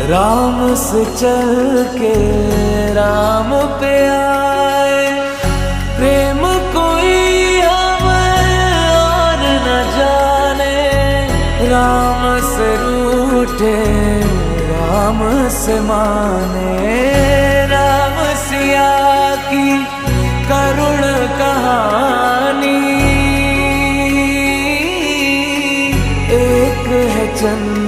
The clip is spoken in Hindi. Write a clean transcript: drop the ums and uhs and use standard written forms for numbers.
राम से चल के राम पे आए। प्रेम कोई हमें और न जाने, राम से रूठे राम से माने। राम सिया की करुण कहानी, एक है चंद